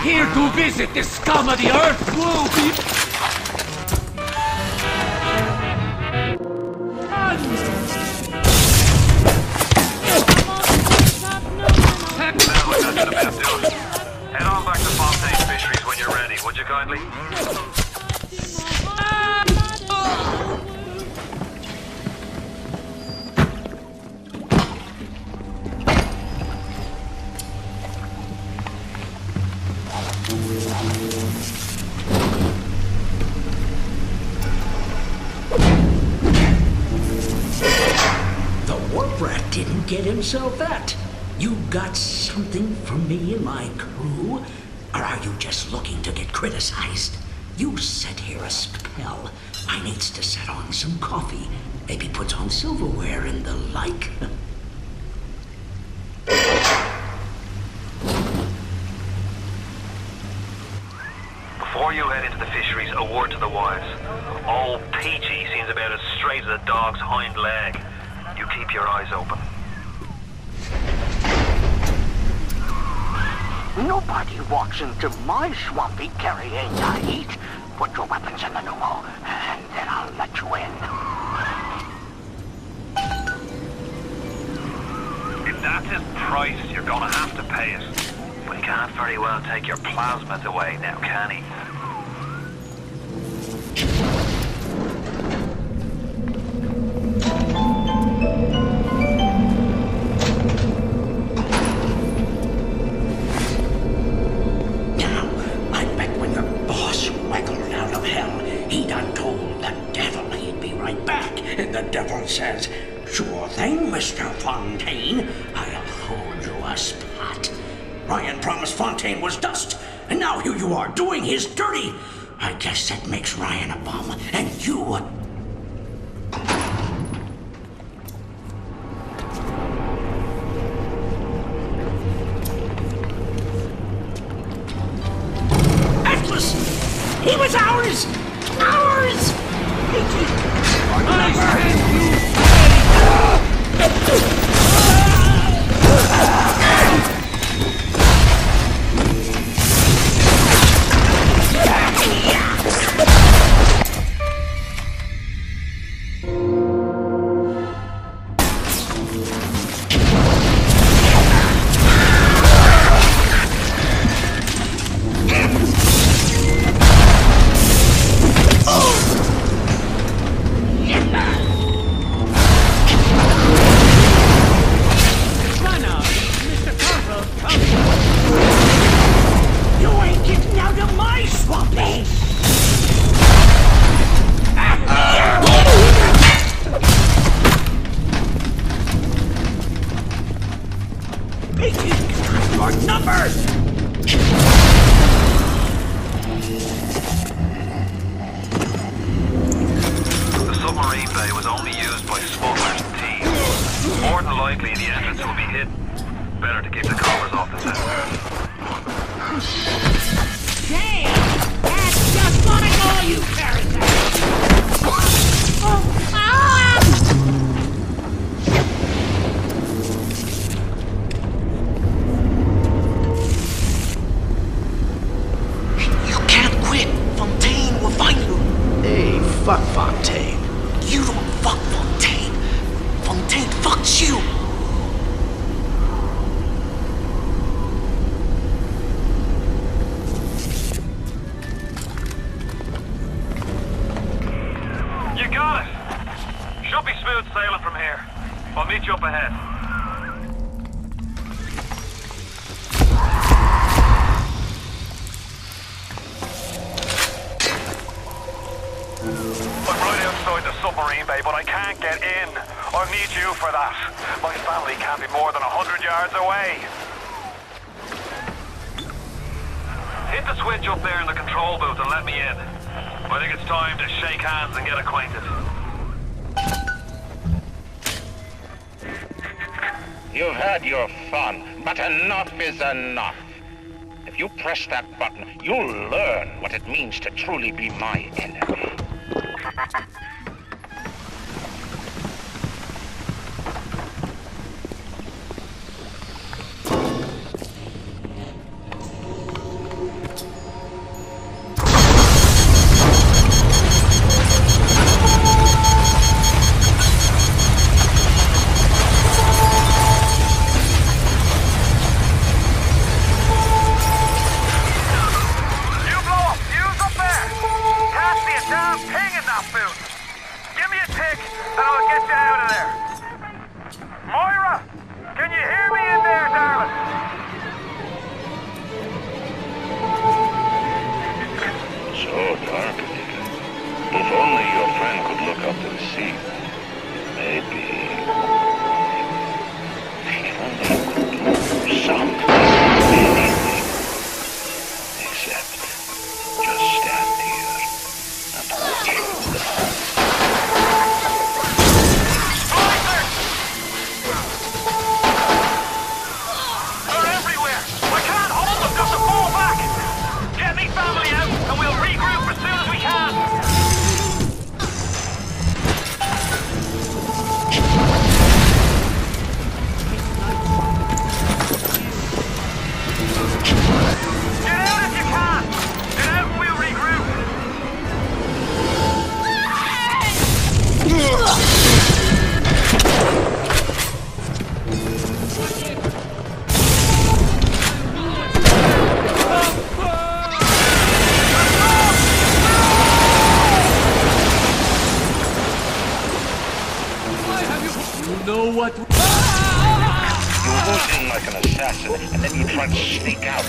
Here to visit the scum of the earth, woo! Head on back to Fontaine Fisheries when you're ready, would you kindly? The warp rat didn't get himself that. You got something for me and my crew? Or are you just looking to get criticized? You set here a spell. I needs to set on some coffee. Maybe put on silverware and the like. Before you head into the fisheries, a word to the wives. Old Peachy seems about as straight as a dog's hind leg. You keep your eyes open. Nobody walks into my swampy carrying to eat. Put your weapons in the pneumo, and then I'll let you in. If that's his price, you're gonna have to pay it. But he can't very well take your plasma away now, can he? Says, sure thing, Mr. Fontaine. I'll hold you a spot. Ryan promised Fontaine was dust, and now here you are doing his dirty. I guess that makes Ryan a bum, and you a... Atlas! He was ours! Ours! I sent you! Fuck Fontaine. You don't fuck Fontaine. Fontaine fucks you. You got it. Should be smooth sailing from here. I'll meet you up ahead. Submarine bay, but I can't get in. I'll need you for that. My family can't be more than 100 yards away. Hit the switch up there in the control booth and let me in. I think it's time to shake hands and get acquainted. You've had your fun, but enough is enough. If you press that button, you'll learn what it means to truly be my enemy. see. Maybe. If only you could do something. Anything. Except just stand here and watch them. They're everywhere! I can't hold them! Got to fall back! Get me family out, and we'll regroup as soon as we can! Get out if you can! Get out and we'll regroup! You know what? You go in like an assassin, and then you try to sneak out.